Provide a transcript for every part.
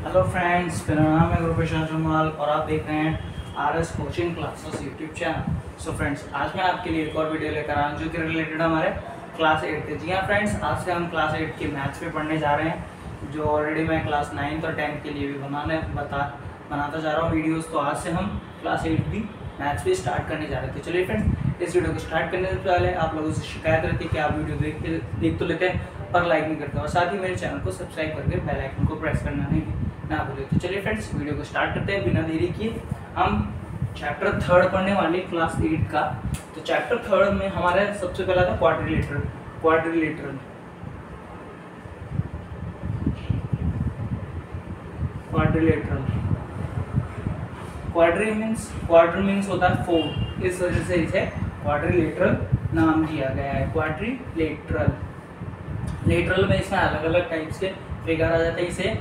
Hello friends, मेरा नाम है गुरप्रशांत जमाल और आप देख रहे हैं RS coaching classes YouTube channel. So friends, आज मैं आपके लिए एक और वीडियो लेकर आया हूं जो कि रिलेटेड हमारे क्लास 8 के। जी हाँ फ्रेंड्स, आज से हम क्लास 8 के मैथ्स पे पढ़ने जा रहे हैं, जो ऑलरेडी मैं क्लास 9 और 10 के लिए भी बनाता जा रहा हूँ वीडियोज़। तो आज से हम क्लास 8 भी मैथ्स भी स्टार्ट करने जा रहे थे। चलिए फ्रेंड्स, इस वीडियो को स्टार्ट करने से पहले आप लोगों से शिकायत रहती है कि आप वीडियो देख तो लेते हैं पर लाइक नहीं करते, और साथ ही मेरे चैनल को सब्सक्राइब करके बेल आइकन को प्रेस करना नहीं ना भूलें। तो चलिए फ्रेंड्स, वीडियो को स्टार्ट करते हैं बिना देरी किए। हम चैप्टर 3 पढ़ने वाले क्लास 8 का। तो चैप्टर 3 में हमारा सबसे पहला था क्वाड्रिलेटरल। क्वाड्र मीन्स होता है 4, इस वजह से इसे क्वाड्रिलेटरल नाम दिया गया है। क्वाड्रिलेटरल में इसमें अलग अलग टाइप्स के फिगर आ जाते हैं। इसे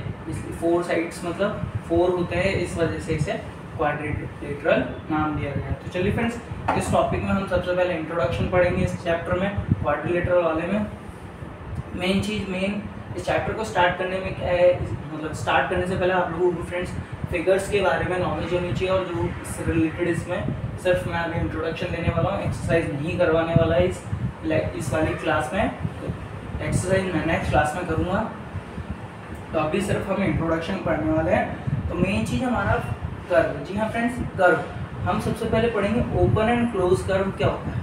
4 साइड्स मतलब 4 होते हैं, इस वजह से इसे क्वाड्रिलेटरल नाम दिया गया है। तो चलिए फ्रेंड्स, इस टॉपिक में हम सबसे पहले इंट्रोडक्शन पढ़ेंगे इस चैप्टर में, क्वाड्रिलेटरल वाले में। मेन इस चैप्टर को स्टार्ट करने में क्या है, मतलब स्टार्ट करने से पहले आप लोगों को फ्रेंड्स फिगर्स के बारे में नॉलेज होनी चाहिए, और जो इससे रिलेटेड इसमें सिर्फ मैं अभी इंट्रोडक्शन देने वाला हूँ, एक्सरसाइज नहीं करवाने वाला है इस वाली क्लास में। एक्सरसाइज मैं नेक्स्ट क्लास में करूँगा, तो अभी सिर्फ हम इंट्रोडक्शन पढ़ने वाले हैं। तो मेन चीज़ हमारा कर्व। जी हाँ फ्रेंड्स, कर्व हम सबसे पहले पढ़ेंगे। ओपन एंड क्लोज कर्व क्या होता है?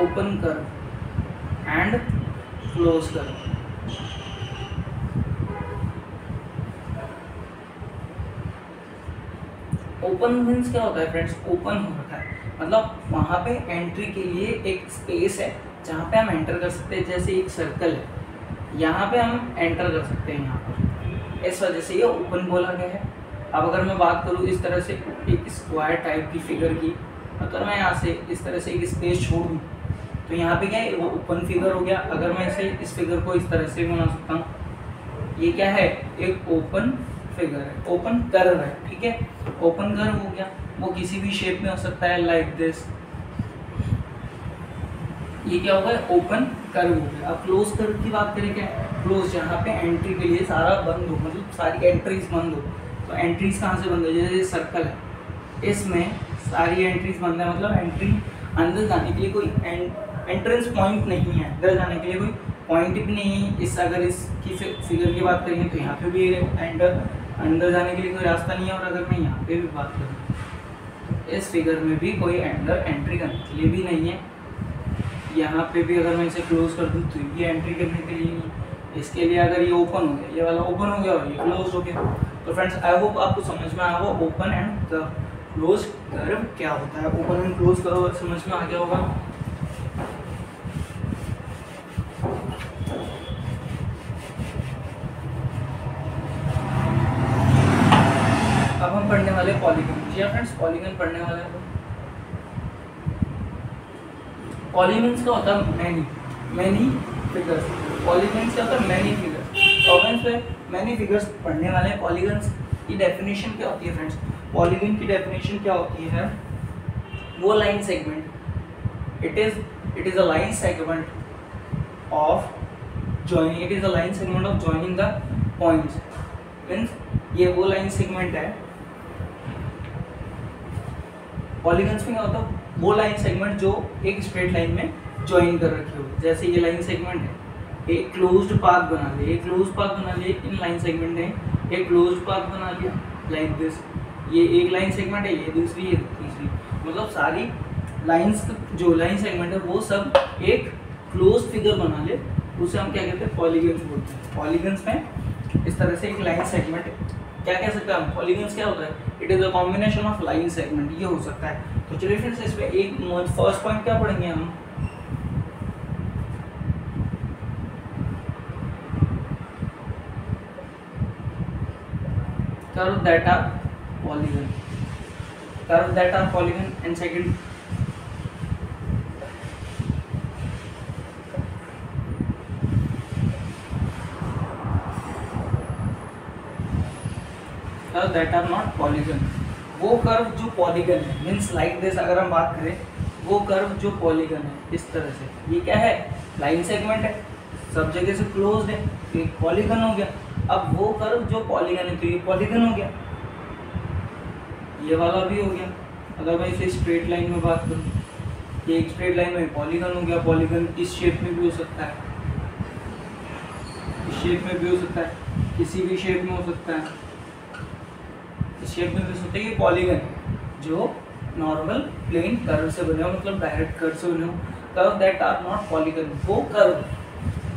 Open curve and close curve. Open means क्या होता है फ्रेंड्स? ओपन हो रखा है मतलब वहाँ पे एंट्री के लिए एक स्पेस है जहाँ पे हम एंटर कर सकते हैं। जैसे एक सर्कल है, यहाँ पे हम एंटर कर सकते हैं यहाँ पर, इस वजह से ये ओपन बोला गया है। अब अगर मैं बात करूँ इस तरह से एक स्क्वायर टाइप की फिगर की, अगर मैं यहाँ से इस तरह से एक स्पेस छोड़ दूँ तो यहाँ पे क्या है, वो ओपन फिगर हो गया। अगर मैं इस फिगर को इस तरह से बना सकता हूँ, ये क्या है, एक ओपन फिगर है, ओपन कर्व है, ठीक है। ओपन कर्व हो गया, वो किसी भी शेप में हो सकता है, लाइक दिस। ये क्या होगा, ओपन कर्व हो गया। अब क्लोज कर्व की बात करें, क्या क्लोज, यहाँ पे एंट्री के लिए सारा बंद हो, मतलब सारी एंट्रीज बंद हो। तो एंट्रीज कहाँ से बंद हो? जैसे सर्कल है, इसमें सारी एंट्रीज बंद है, मतलब एंट्री अंदर जाने के लिए कोई एंट्रेंस पॉइंट नहीं है, अंदर जाने के लिए कोई पॉइंट भी नहीं है। अगर इसकी फिगर की बात करेंगे तो यहाँ पे भी अंदर जाने के लिए कोई रास्ता नहीं है। और अगर मैं यहाँ पे भी बात करूँ, इस फिगर में भी कोई अंदर एंट्री करने के लिए भी नहीं है। यहाँ पे भी अगर मैं इसे क्लोज कर दूँ तो ये एंट्री करने के लिए नहीं। इसके लिए अगर ये ओपन हो गया, ये वाला ओपन हो गया और ये क्लोज हो गया। तो फ्रेंड्स, आई होप आपको समझ में आया होगा ओपन एंड क्लोज कर्व क्या होता है। ओपन एंड क्लोज कर्व समझ में आ गया होगा। अब हम पढ़ने वाले पॉलीगन। जी फ्रेंड्स, पॉलीगन पढ़ने वाले हैं। पॉलीगन्स क्या होता है? Many figures. पॉलीगन्स क्या होता है? Many figures. पॉलीगन्स पे मैनी फिगर्स पढ़ने वाले हैं। पॉलीगन्स की डेफिनेशन क्या होती है फ्रेंड्स? पॉलीगन की डेफिनेशन क्या होती है? वो line segment, it is a line segment of joining, it is a line segment of joining the points. Means ये वो लाइन सेगमेंट है। पॉलीगन्स में क्या होता है? वो लाइन सेगमेंट जो एक स्ट्रेट लाइन में ज्वाइन कर रखी हो। जैसे ये लाइन सेगमेंट है, एक क्लोज्ड पाथ बना लिया, एक क्लोज्ड पाथ बना लिया, इन लाइन सेगमेंट ने एक क्लोज्ड पाथ बना लिया, लाइक दिस। ये एक लाइन सेगमेंट है, ये दूसरी, ये तीसरी, मतलब सारी लाइंस जो लाइन सेगमेंट है वो सब एक क्लोज्ड फिगर बना ले, उसे हम क्या कहते हैं? पॉलीगन्स बोलते हैं। पॉलीगन्स में इस तरह से एक लाइन सेगमेंट क्या कह सकते हैं हम? पॉलीगन्स क्या होता है? It is a combination of line segment, ये हो सकता है। तो चलिए फ्रेंड्स, इसमें एक फर्स्ट पॉइंट क्या पढ़ेंगे हम? Curve that are polygon, curve that are polygon. And second, curve that are not polygon. वो कर्व जो पॉलीगन है, मीन्स लाइक दिस। अगर हम बात करें वो कर्व जो पॉलीगन है, इस तरह से, ये क्या है, लाइन सेगमेंट है, सब जगह से क्लोज्ड है, तो एक पॉलीगन हो गया। अब वो कर्व जो पॉलीगन है, तो ये पॉलीगन हो गया, ये वाला भी हो गया। अगर मैं इसे स्ट्रेट लाइन में बात करूँ, ये एक स्ट्रेट लाइन में पॉलीगन हो गया। पॉलीगन इस शेप में भी हो सकता है, इस शेप में भी हो सकता है, किसी भी शेप में हो सकता है, इस शेप में भी हो सकता है। ये पॉलीगन जो नॉर्मल प्लेन कर्व से बने हो, मतलब डायरेक्ट कर्व से बने हो। Curve that are not polygon, वो कर्व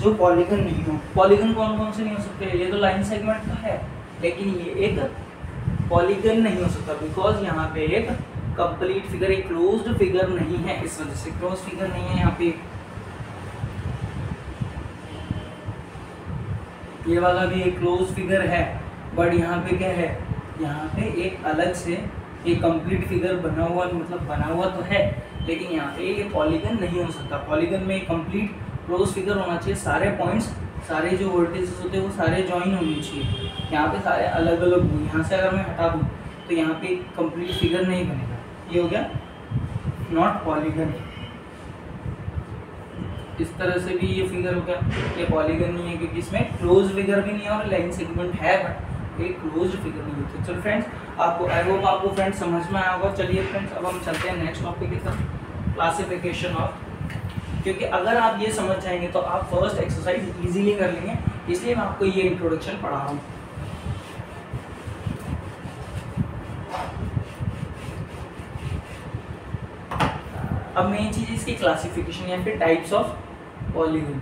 जो पॉलीगन नहीं हो। पॉलीगन कौन कौन से नहीं हो सकते, ये तो लाइन सेगमेंट का है, लेकिन ये एक पॉलीगन नहीं हो सकता, बिकॉज यहाँ पे एक कंप्लीट फिगर, एक क्लोज्ड फिगर नहीं है, इस वजह से क्लोज फिगर नहीं है यहाँ पे। ये वाला भी एक क्लोज फिगर है, बट यहाँ पे क्या है, यहाँ पे एक अलग से एक कंप्लीट फिगर बना हुआ, मतलब बना हुआ तो है, लेकिन यहाँ पे ये पॉलीगन नहीं हो सकता। पॉलीगन में एक कंप्लीट क्लोज फिगर होना चाहिए, सारे पॉइंट्स, सारे जो वर्टिसेस होते हैं वो सारे जॉइन होने चाहिए। यहाँ पे सारे अलग अलग हुए, यहाँ से अगर मैं हटा दूँ तो यहाँ पे कंप्लीट फिगर नहीं बनेगा, ये हो गया नॉट पॉलीगन। इस तरह से भी ये फिगर हो गया, ये पॉलीगन नहीं है, क्योंकि इसमें क्लोज फिगर भी नहीं है और लाइन सेगमेंट है, बट एक क्लोज फिगर नहीं होती। चलो फ्रेंड्स, आपको आई होप आपको फ्रेंड्स समझ में आया होगा। चलिए फ्रेंड्स, अब हम चलते हैं नेक्स्ट टॉपिक की तरफ, क्लासिफिकेशन ऑफ। क्योंकि अगर आप ये समझ जाएंगे तो आप फर्स्ट एक्सरसाइज इजीली कर लेंगे, इसलिए मैं आपको ये इंट्रोडक्शन पढ़ा रहा हूँ। अब मेन चीज इसकी क्लासिफिकेशन या फिर टाइप्स ऑफ पॉलीगन।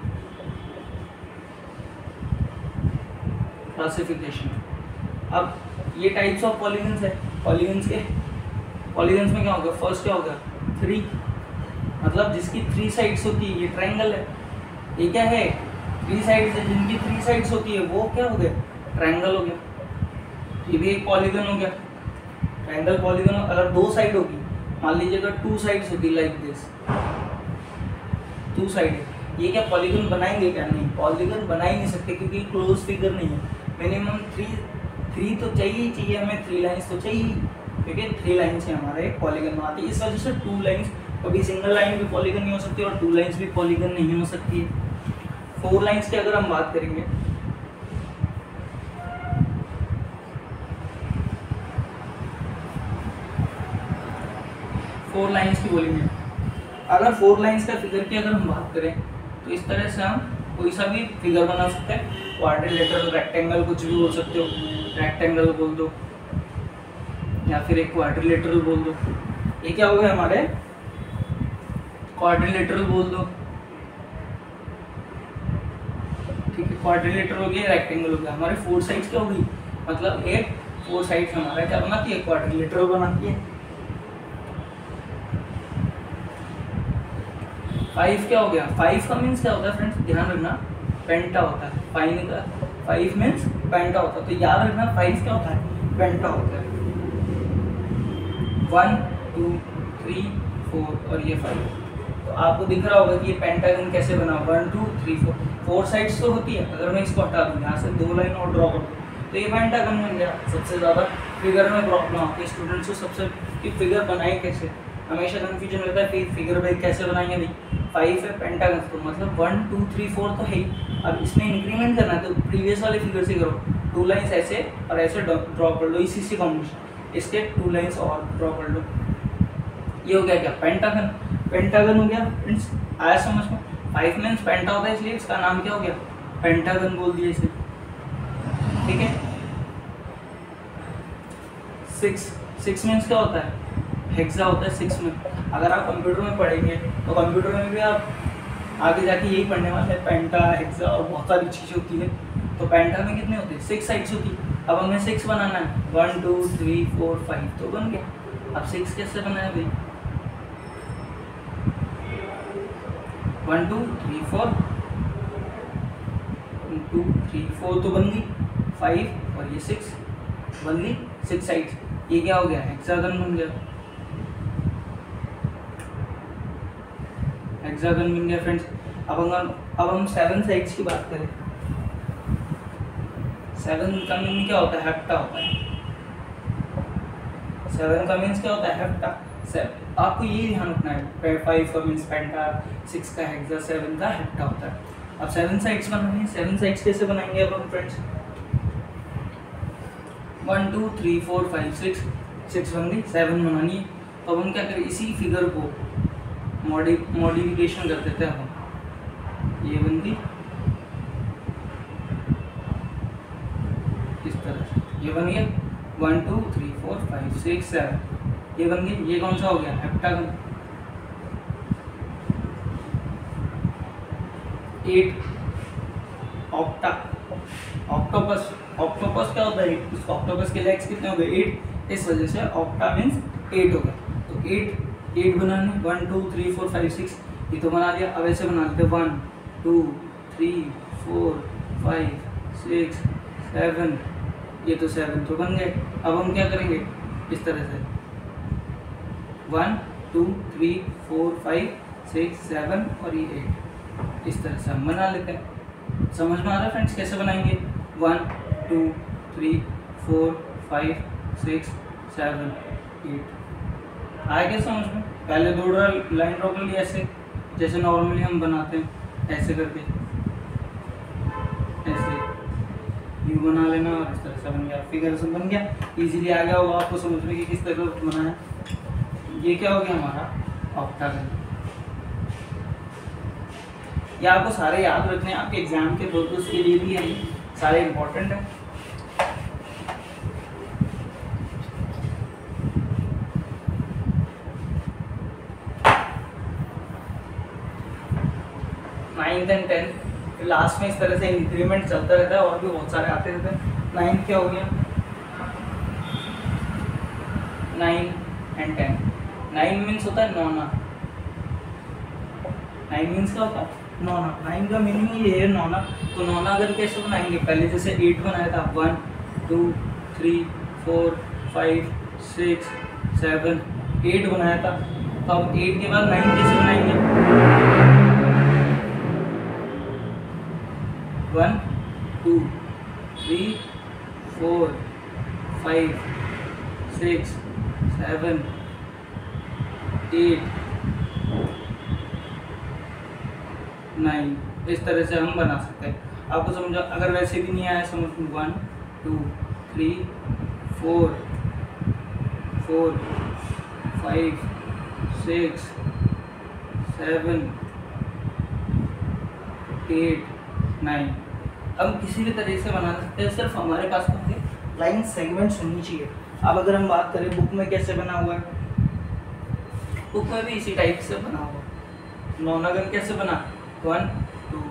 क्लासिफिकेशन, अब ये टाइप्स ऑफ पॉलीगन्स है। पॉलीगन्स में क्या होगा, फर्स्ट क्या होगा, 3, मतलब जिसकी 3 साइड्स होती है, ये ट्रायंगल है। ये क्या है, 3 साइड्स है, जिनकी 3 साइड्स होती है वो क्या हो गया, ट्रायंगल हो गया। ये भी एक पॉलीगन हो गया, ट्रायंगल पॉलीगन। अगर 2 साइड होगी, मान लीजिए अगर 2 साइड्स होती लाइक दिस, 2 साइड, ये क्या पॉलीगन बनाएंगे क्या, नहीं, पॉलीगन बना ही नहीं सकते, क्योंकि क्लोज फिगर नहीं है। मिनिमम 3 तो चाहिए हमें, 3 लाइन्स तो चाहिए, क्योंकि 3 लाइन से हमारा एक पॉलीगन बनाती है। इस वजह से 2 लाइन्स, कभी सिंगल लाइन भी पॉलीगन नहीं हो सकती और 2 लाइन्स भी पॉलीगन नहीं हो सकती है। 4 लाइन्स की अगर हम बात करेंगे, फोर लाइन्स की बोलेंगे, अगर 4 लाइन्स का फिगर की अगर हम बात करें तो इस तरह से हम कोई सा भी फिगर बना सकते हैं। क्वाड्रिलेटरल, रेक्टेंगल, कुछ भी बोल सकते हो, रेक्टेंगल बोल दो या फिर एक क्वाड्रिलेटरल बोल दो। ये क्या हो गया हमारे, क्वाड्रिलेटरल बोल दो, ठीक है, क्वाड्रिलेटरल हो गया, रेक्टेंगल हो गया। हमारे 4 साइड्स क्या होगी, मतलब एक 4 साइड्स हमारा क्या बनाती है, क्वाड्रिलेटरल बनाती है। 5 क्या हो गया, 5 का मीन्स क्या होता है फ्रेंड्स, ध्यान रखना, पेंटा होता है। 5 मीन्स पेंटा होता है, तो याद रखना 5 क्या होता है, पेंटा होता है। 1 2 3 4 और ये 5, तो आपको दिख रहा होगा कि ये पेंटागन कैसे बना, 1 2 3 4 साइड्स तो होती है। अगर मैं इसको हटा दूँ, यहाँ से 2 लाइन और ड्रॉ कर दूँ, तो ये पेंटागन बन गया। सबसे ज़्यादा फिगर में प्रॉब्लम आती है स्टूडेंट्स को, सबसे कि फिगर बनाए कैसे, हमेशा कंफ्यूजन रहता है कि फिगर भाई कैसे बनाएंगे। भाई 5 है, पेंटागन, तो मतलब 1 2 3 4 तो है ही। अब इसमें इंक्रीमेंट करना है तो प्रीवियस वाले फिगर से करो, 2 लाइन्स ऐसे और ऐसे ड्रॉ कर लो, इसी से कॉम्बिनेशन, इसके 2 लाइन्स और ड्रॉ कर लो। ये हो गया क्या, पेंटागन। पेंटागन हो गया फ्रेंड्स, आया समझ में। 5 मीन्स पेंटा होता है, इसलिए इसका नाम क्या हो गया, पेंटागन बोल दिया इसे, ठीक है। 6 मीन्स क्या होता है, हेक्सा होता है 6 में। अगर आप कंप्यूटर में पढ़ेंगे तो कंप्यूटर में भी आप आगे जाके यही पढ़ने वाले हैं, पेंटा, हेक्सा और बहुत सारी चीज़ें होती है। तो पेंटा में कितने होते हैं, 6 साइड्स होती है। अब हमें 6 बनाना है, 1 2 3 4 5 तो बन गया। अब 6 कैसे बनाया भाई, 1 2 3 4 2 3 4 तो बन गई, 5 और ये 6 बन गई 6 साइड्स। ये क्या हो गया, हेक्सागन बन गया, हेक्सागन बन गया फ्रेंड्स। अब हम 7 साइड्स की बात करें। 7 का मीन क्या होता है, हेप्टा होता है। 7 का मीन्स क्या होता है, हेप्टा। आपको ये ध्यान रखना है, 5 का मीन्स पेंटा, 6 का हेक्सा, 7 का हेप्टा होता है। अब 7 साइड्स बनानी है। 7 साइड्स कैसे बनाएंगे अब हम फ्रेंड्स? 1 2 3 4 5 6 बन गई, 7 बनानी है। तो अब हम क्या करें, इसी फिगर को मॉडिफिकेशन कर देते हैं हम। ये बन गई इस तरह से, ये बन गया 1 2 3 4 5 6 7, ये बन गई। ये कौन सा हो गया? हेप्टागन। 8 octa, octopus. ऑक्टोपस क्या होता है? इस ऑक्टोपस के लेग्स कितने हो गए? 8, इस वजह से ऑक्टा मीन्स 8 हो गया। तो 8 बनाने, 1 2 3 4 5 6, ये तो बना दिया। अब ऐसे बना लेते 1 2 3 4 5 6 7, ये तो 7 तो बन गए। अब हम क्या करेंगे, इस तरह से 1 2 3 4 5 6 7 और ये 8, इस तरह से हम बना लेते हैं। समझ में आ रहा है फ्रेंड्स कैसे बनाएंगे? 1 2 3 4 5 6 7 8, आया क्या समझ में? पहले 2 लाइन ड्रॉ कर लिया ऐसे, जैसे नॉर्मली हम बनाते हैं, ऐसे करके ऐसे यू बना लेना और इस तरह से बन गया, फिगर से बन गया। इजीली आ गया होगा आपको समझ में कि किस तरह से बना है। ये क्या हो गया हमारा? ऑक्टागन। ये आपको सारे याद रखने हैं, आपके एग्जाम के पर्पस के लिए भी है, सारे इम्पोर्टेंट है। नाइन्थ एंड 10th लास्ट में इस तरह से इंक्रीमेंट चलता रहता है, और भी बहुत सारे आते रहते हैं। 9 क्या हो गया? 9 एंड 10। 9 मीन्स होता है नौना। 9 मीन्स क्या होता है? नौना। 9 का मीनिंग ये है नौना। तो नौना अगर कैसे बनाएंगे? पहले जैसे 8 बनाया था, 1 2 3 4 5 6 7 8 बनाया था। तो अब 8 के बाद 9 कैसे बनाएंगे? 1 2 3 4 5 6 7 8 9, इस तरह से हम बना सकते हैं। आपको समझा? अगर वैसे भी नहीं आया समझ में, 1 2 3 4 4 5 6 7 8 9, हम किसी भी तरह से बना सकते हैं, सिर्फ हमारे पास लाइन सेगमेंट्स होनी चाहिए। अब अगर हम बात करें बुक में कैसे बना हुआ है, बुक में भी इसी टाइप से बना हुआ है। नौनागन कैसे बना? 1 2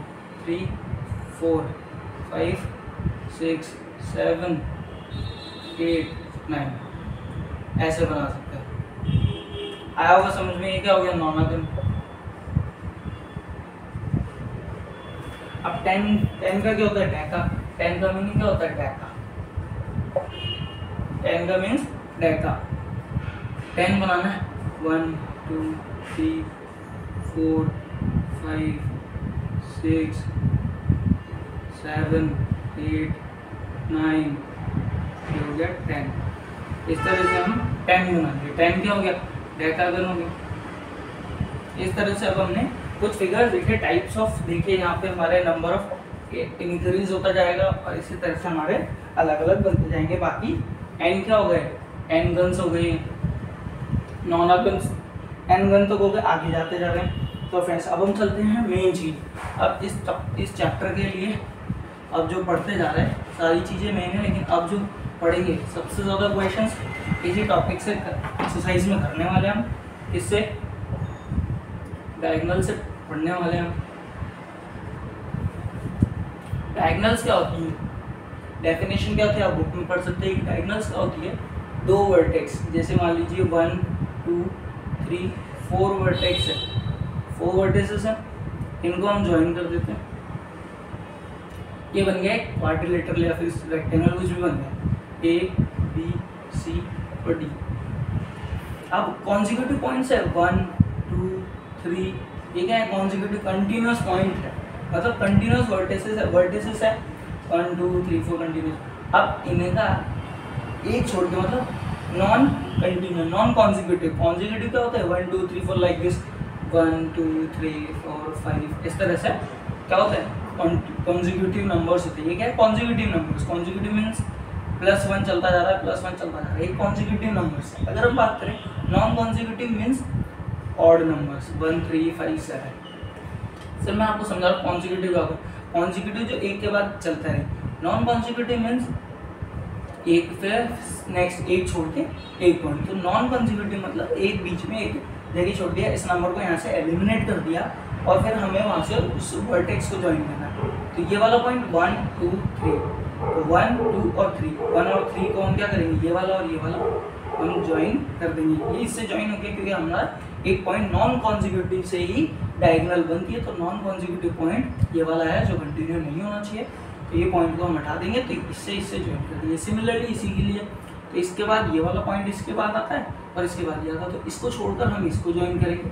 3 4 5 6 7 8 9, ऐसे बना सकते हैं। आया होगा समझ में? ये क्या हो गया? नौनागन। अब 10 का क्या होता है? डैका। 10 का मीनिंग क्या होता है? डैका। 10 का मीन्स डैका। 10 बनाना है, 1 2 3 4 5 6 7 8 9, ये हो गया 10। इस तरह से हम 10 बनाएंगे। 10 क्या हो गया? डैकागन हो गया। इस तरह से अब हमने कुछ फिगर्स देखे, टाइप्स ऑफ देखे। यहाँ पे हमारे नंबर ऑफ इंक्रीज होता जाएगा और इसी तरह से हमारे अलग अलग बनते जाएंगे। बाकी एन क्या हो गए? एन गन्स हो गई, नॉना गन्स, एन गन तक हो गए, आगे जाते जा रहे हैं। तो फ्रेंड्स अब हम चलते हैं मेन चीज़। अब इस चैप्टर के लिए अब जो पढ़ते जा रहे हैं सारी चीज़ें मेन है, लेकिन अब जो पढ़ेंगे सबसे ज़्यादा क्वेश्चंस इसी टॉपिक से एक्सरसाइज में करने वाले हम। इससे डायगोनल से पढ़ने वाले हम। डायगोनल्स क्या होती है? डेफिनेशन क्या होती है? आप बुक में पढ़ सकते हैं कि डायगोनल्स क्या होती है? 2 वर्टेक्स, जैसे मान लीजिए 1 2 3 4 वर्टेक्स है, 4 वर्टेक्स है, इनको हम ज्वाइन कर देते हैं, ये बन गया एक क्वाड्रिलेटरल या फिर रेक्टेंगल, कुछ भी बन गया, ए बी सी और डी। अब कॉन्जिक्यूटिव पॉइंट्स है 1 2 3, ये क्या है? कॉन्जिक्यूटिव कंटिन्यूस पॉइंट है, मतलब कंटिन्यूस वर्टिसेस है 1 2 3 4 कंटिन्यूस। अब इनका एक छोड़ के मतलब non continuous, non consecutive. Consecutive क्या होता है 1 2 3 4 लाइक दिस 1 2 3 4 5 इस तरह से क्या होता है कॉन्जिक्यूटिव नंबर्स होते हैं। ये क्या है कॉन्जिक्यूटिव नंबर्स। कॉन्जिक्यूटिव मीन्स +1 चलता जा रहा है, +1 चलता जा रहा है, ये कॉन्जिक्यूटिव नंबर्स है। अगर हम बात करें non consecutive means odd numbers 1 3 5 7। Sir मैं आपको समझा रहा हूँ कॉन्जिक्यूटिव का। कॉन्जिक्यूटिव जो एक के बाद चलता है। नॉन कॉन्जिक्यूटिव मीन्स एक फिर नेक्स्ट एक छोड़ के एक पॉइंट। तो नॉन कॉन्जिक्यूटिव मतलब एक बीच में एक जगह छोड़ दिया, इस नंबर को यहाँ से एलिमिनेट कर दिया और फिर हमें वहाँ से उस वर्टेक्स को ज्वाइन करना है। तो ये वाला पॉइंट 1 2 3, तो 1 2 और 3, 1 और 3 को हम क्या करेंगे ये वाला और ये वाला हम ज्वाइन कर देंगे। ये इससे ज्वाइन हो गया क्योंकि हमारा एक पॉइंट नॉन कॉन्जिक्यूटिव से ही डायगोनल बनती है। तो नॉन कॉन्जिक्यूटिव पॉइंट ये वाला है जो कंटिन्यू नहीं होना चाहिए, तो ये पॉइंट को हम हटा देंगे, तो इससे ज्वाइन कर देंगे। सिमिलरली इसी के लिए तो इसके बाद ये वाला पॉइंट इसके बाद आता है और इसके बाद ये आता है, तो इसको छोड़कर हम इसको ज्वाइन करेंगे।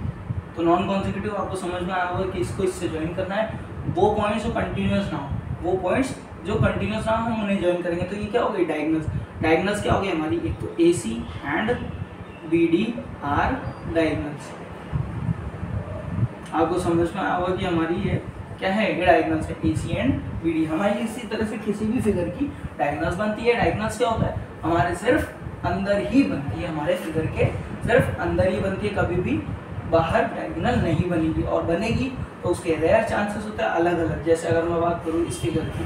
तो नॉन कॉन्जिक्यूटिव आपको समझ में आया होगा कि इसको इससे ज्वाइन करना है। वो पॉइंट्स जो कंटिन्यूस ना हो, वो पॉइंट्स जो कंटिन्यूस ना हो हम उन्हें ज्वाइन करेंगे। तो ये क्या हो गई डायगोनल्स। डायगोनल्स क्या हो गई हमारी, एक तो AC and BD are diagonals. आपको समझ में आया होगा कि हमारी ये क्या है, ये डायगोनल्स है AC एंड BD। हमारी इसी तरह से किसी भी फिगर की डायगोनल्स बनती है। डायगोनल्स क्या होता है हमारे सिर्फ अंदर ही बनती है, हमारे फिगर के सिर्फ अंदर ही बनती है, कभी भी बाहर डायगोनल नहीं बनेगी, और बनेगी तो उसके रेयर चांसेस होते हैं अलग अलग। जैसे अगर मैं बात करूँ इस फिगर की,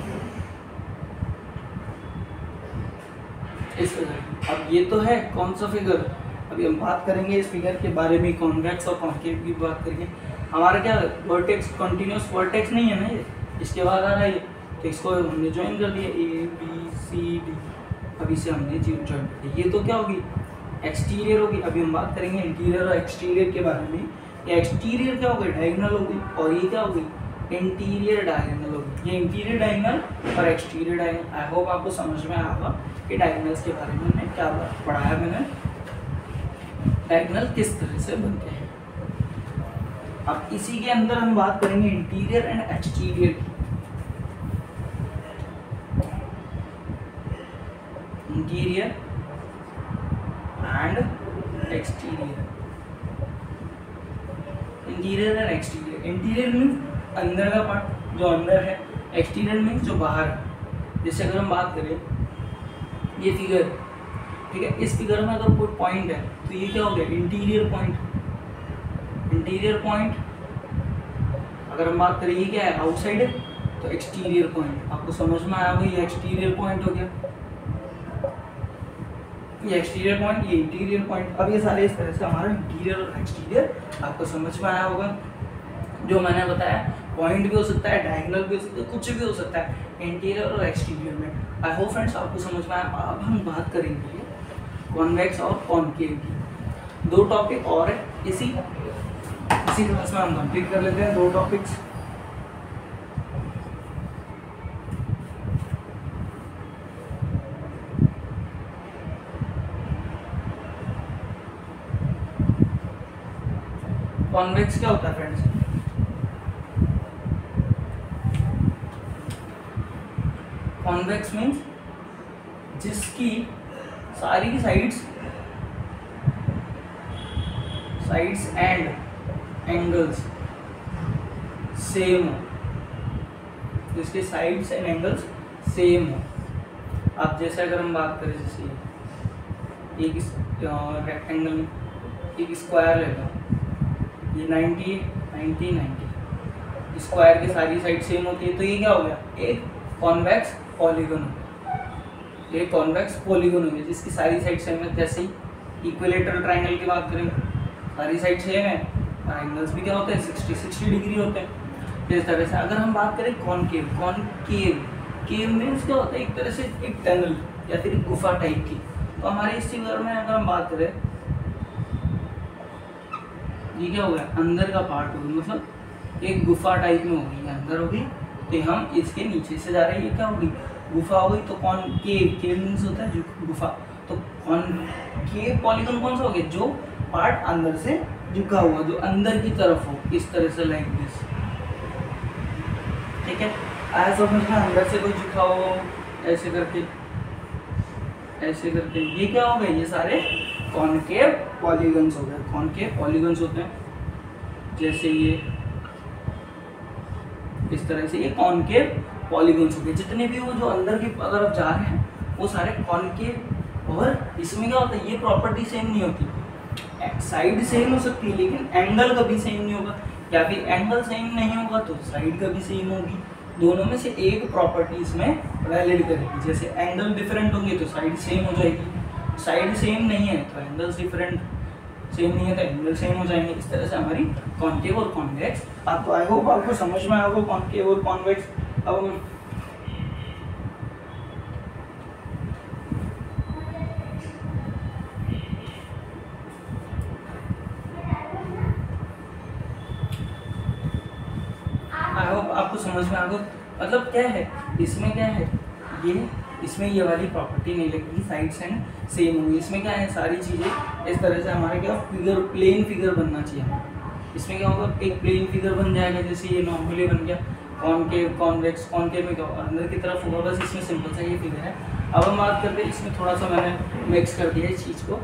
इस फिगर की, अब ये तो है कौन सा फिगर, अभी हम बात करेंगे इस फिगर के बारे में, कॉन्वेक्स और कॉन्केव की बात करेंगे। हमारा क्या वर्टेक्स कंटिन्यूस वर्टेक्स नहीं है ना ये, इसके बाद आ रहा है ये, तो इसको हमने ज्वाइन कर दिया ABCD, अब इसे हमने ज्वाइन कर दिया। ये तो क्या होगी एक्सटीरियर होगी। अभी हम बात करेंगे इंटीरियर और एक्सटीरियर के बारे में। ये एक्सटीरियर क्या होगी डायगोनल होगी, और ये क्या होगी इंटीरियर डायगोनल होगी। ये इंटीरियर डायगोनल और एक्सटीरियर डायगोनल। आई होप आपको समझ में आया होगा कि डायगोनल्स के बारे में मैंने क्या पढ़ाया, मैंने डायगोनल किस तरह से बनते हैं। अब इसी के अंदर हम बात करेंगे इंटीरियर एंड एक्सटीरियर की। Interior and exterior. Interior and exterior. Interior means अंदर का पार्ट जो अंदर है, एक्सटीरियर मीन्स जो बाहर है। जैसे अगर हम बात करें ये फिगर, ठीक है, इस फिगर में अगर कोई पॉइंट है तो ये क्या हो गया इंटीरियर पॉइंट। इंटीरियर पॉइंट अगर हम बात करें ये क्या है आउटसाइड है, तो एक्सटीरियर पॉइंट। आपको समझ में आया होगा ये एक्सटीरियर पॉइंट हो गया, ये एक्सटीरियर पॉइंट, ये इंटीरियर पॉइंट। अब ये सारे इस तरह से हमारा इंटीरियर और एक्सटीरियर आपको समझ में आया होगा। जो मैंने बताया पॉइंट भी हो सकता है, डायगोनल भी हो सकता है, कुछ भी हो सकता है इंटीरियर और एक्सटीरियर में। आई होप फ्रेंड्स आपको समझ में आया। अब हम बात करेंगे कॉन्वेक्स और कॉनकेव की। 2 टॉपिक और है इसी क्लास में हम कंप्लीट कर लेते हैं 2 टॉपिक्स। कॉन्वेक्स क्या होता है फ्रेंड्स, कॉन्वेक्स मीन्स जिसकी सारी की साइड्स एंड एंगल्स सेम हो, जिसके साइड्स एंड एंगल्स सेम हो। अब जैसे अगर हम बात करें जैसे एक रेक्टेंगल में एक स्क्वायर लेगा, ये 90 90 90, स्क्वायर की सारी साइड सेम होती है, तो ये क्या हो गया एक कॉन्वेक्स पॉलीगन हो गया। ये कॉन्वेक्स पॉलीगन हो गया जिसकी सारी साइड सेम है। जैसे ही इक्विलेटरल ट्रायंगल की बात करें, सारी साइड सेम है और एंगल्स भी क्या होते हैं 60 डिग्री होते हैं। इस तरह से अगर हम बात करें कॉनकेव, केव मीन्स क्या होता है एक तरह से एक टनल या फिर एक गुफा टाइप की। तो हमारे इस फिगर में अगर हम बात करें ये क्या हो गया अंदर का पार्ट होगी, मतलब एक गुफा टाइप में होगी, अंदर होगी, तो हम इसके नीचे से जा रहे हैं, ये क्या होगी गुफा होगी। तो केव मीन्स होता है गुफा। तो कॉनकेव पॉलीगन कौन सा हो गया जो पार्ट अंदर से झुका हुआ, जो अंदर की तरफ हो, इस तरह से लाइक दिस, ठीक है। आया समझ में, अंदर से कोई झुका हो ऐसे करके, ऐसे करके ये क्या हो गए, ये सारे कॉनकेव पॉलीगन्स हो गए। कॉनकेव पॉलीगन्स होते हैं जैसे ये इस तरह से, ये कॉनकेव पॉलीगन्स हो गए। जितने भी वो जो अंदर की तरफ जा रहे हैं वो सारे कॉनकेव। और इसमें क्या होता है, ये प्रॉपर्टी सेम नहीं होती, साइड सेम हो सकती है लेकिन एंगल कभी सेम नहीं होगा, या फिर एंगल सेम नहीं होगा तो साइड कभी सेम होगी। दोनों में से एक प्रॉपर्टी इसमें वैलिड करेगी। जैसे एंगल डिफरेंट होंगे तो साइड सेम हो जाएगी, साइड सेम नहीं है तो एंगल्स डिफरेंट, सेम नहीं है तो एंगल सेम हो जाएंगे। इस तरह से हमारी कॉनकेव और कॉन्वेक्स, आपको आई होप आपको समझ में आया होगा कॉनकेव और कॉन्वेक्स। अब आई होप आपको समझ में आएगा। मतलब क्या है इसमें, क्या है ये, इसमें ये वाली प्रॉपर्टी नहीं लगेगी, साइड्स एंड सेम होंगी। इसमें क्या है, सारी चीज़ें इस तरह से हमारे क्या फिगर, प्लेन फिगर बनना चाहिए। इसमें क्या होगा, एक प्लेन फिगर बन जाएगा जैसे ये नॉर्मली बन गया। कॉनकेव कॉन्वेक्स, कॉनकेव में क्या होगा, अंदर की तरफ होगा, बस इसमें सिंपल सा ये फिगर है। अब हम बात करते हैं, इसमें थोड़ा सा मैंने मिक्स कर दिया इस चीज़ को,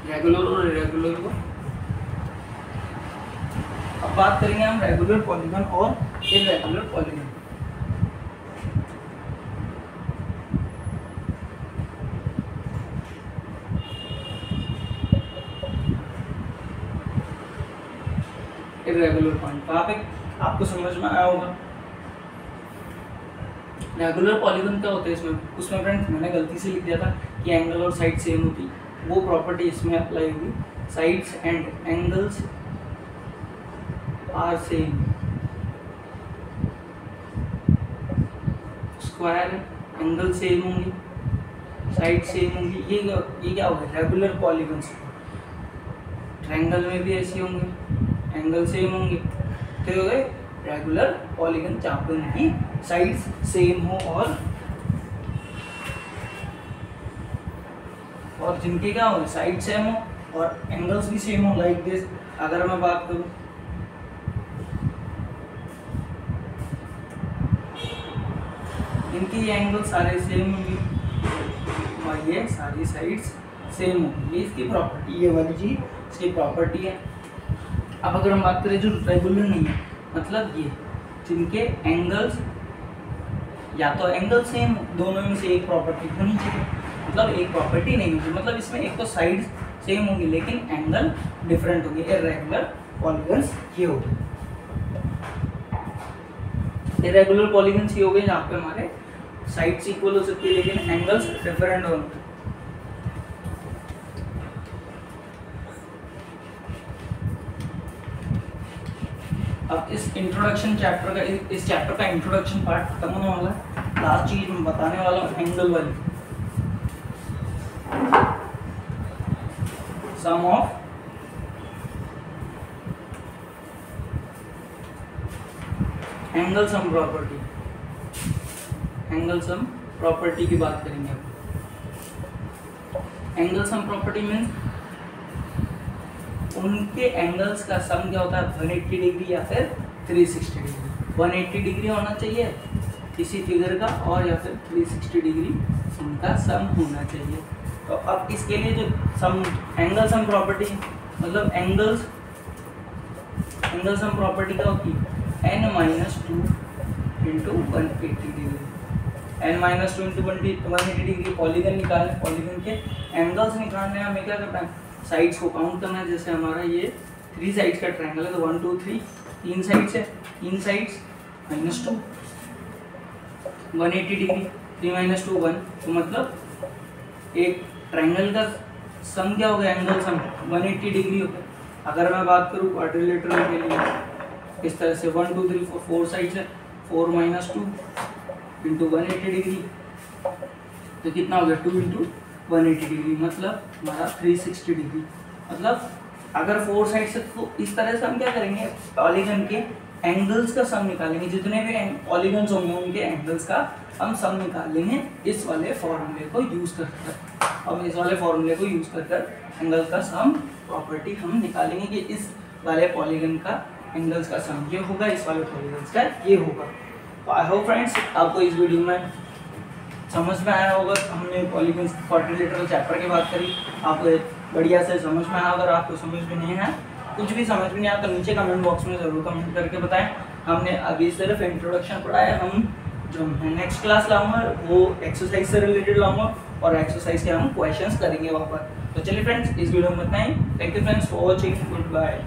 रेगुलर और इरेगुलर को। अब बात करेंगे हम रेगुलर पॉलीगन और इरेगुलर पॉलीगन। इरेगुलर पॉइंट वहाँ पे आपको समझ में आया होगा। रेगुलर पॉलीगन क्या होता है इसमें, उसमें फ्रेंड्स मैंने गलती से लिख दिया था कि एंगल और साइड सेम होती, वो प्रॉपर्टी इसमें अप्लाई होगी। Sides and angles are same, square angle same होंगी, साइड सेम होंगी। ये क्या होगा, रेगुलर पॉलीगन्स। ट्रायंगल में भी ऐसे होंगे, एंगल सेम होंगे, तो हो गए रेगुलर पॉलीगन जहाँ पे उनकी साइड्स सेम हो और जिनके क्या हो, साइड सेम हो और एंगल्स भी सेम हो। लाइक दिस, अगर मैं बात करूँ इनकी एंगल सारे सेम होंगे और ये सारी साइड्स सेम होंगी। ये इसकी प्रॉपर्टी, ये वाली चीज इसकी प्रॉपर्टी है। अब अगर हम बात करें जो रेगुलर नहीं है, मतलब ये जिनके एंगल्स, या तो एंगल सेम, दोनों में से एक प्रॉपर्टी होनी चाहिए, मतलब एक प्रॉपर्टी नहीं होगी, मतलब इसमें एक तो साइड सेम होंगी लेकिन एंगल डिफरेंट होंगे। इरेगुलर पॉलीगन्स ये हो गए। इरेगुलर पॉलीगन्स ये हो गए जहाँ पे हमारे साइड्स इक्वल हो सकती है लेकिन एंगल्स डिफरेंट होंगे। अब इस इंट्रोडक्शन चैप्टर का, इस चैप्टर का इंट्रोडक्शन पार्ट खत्म होने वाला है। लास्ट चीज मैं बताने वाला हूँ एंगल वाली, sum of angle sum property. Angle sum property की बात करेंगे अब। एंगल सम प्रॉपर्टी मीन्स उनके एंगल्स का सम क्या होता है, 180 डिग्री या फिर 360 डिग्री। 180 डिग्री होना चाहिए किसी फिगर का और या फिर 360 डिग्री उनका सम होना चाहिए। तो अब इसके लिए जो सम, एंगल सम प्रॉपर्टी, मतलब एंगल सम प्रॉपर्टी क्या होती है, n-2 into 180 degree. n-2 into 180 degree polygon निकालने, पॉलीगन के एंगल्स निकालने हमें क्या करना है, साइड्स को काउंट करना है। जैसे हमारा ये 3 साइड्स का ट्रायंगल है तो 1 2 3 3 साइड्स है, 3 साइड्स -2 180 डिग्री, 3 - 2 1, तो मतलब एक ट्रायंगल का सम क्या होगा, एंगल सम 180 डिग्री होगा। अगर मैं बात करूँ क्वाड्रिलेटरल के लिए, इस तरह से 1 2 3 4 4 साइड्स है, 4 - 2 इंटू 180 डिग्री, तो कितना हो गया 2 इंटू 180 डिग्री, मतलब हमारा 360 डिग्री। मतलब अगर 4 साइड से, तो इस तरह से हम क्या करेंगे, पॉलीगन के एंगल्स का सम निकालेंगे। जितने भी पॉलीगन्स होंगे उनके एंगल्स का हम सम निकाल लेंगे इस वाले फॉर्मूले को यूज कर। अब इस वाले फॉर्मूले को यूज कर एंगल का सम प्रॉपर्टी हम निकालेंगे कि इस वाले पॉलीगन का एंगल्स का सम ये होगा, इस वाले पॉलीगन्स का ये होगा। तो आई होप फ्रेंड्स आपको इस वीडियो में समझ में आया होगा। हमने पॉलीगन्स क्वाड्रिलेटरल चैप्टर की बात करी, आपको बढ़िया से समझ में आया। अगर आपको समझ में नहीं है, कुछ भी समझ में नहीं आता, नीचे कमेंट बॉक्स में ज़रूर कमेंट करके बताएं। हमने अभी सिर्फ इंट्रोडक्शन पढ़ा है, हम जो मैं नेक्स्ट क्लास लाऊंगा वो एक्सरसाइज से रिलेटेड लाऊंगा और एक्सरसाइज के हम क्वेश्चंस करेंगे वहाँ पर। तो चलिए फ्रेंड्स, इस वीडियो में इतना ही। Thank you friends for watching, good bye.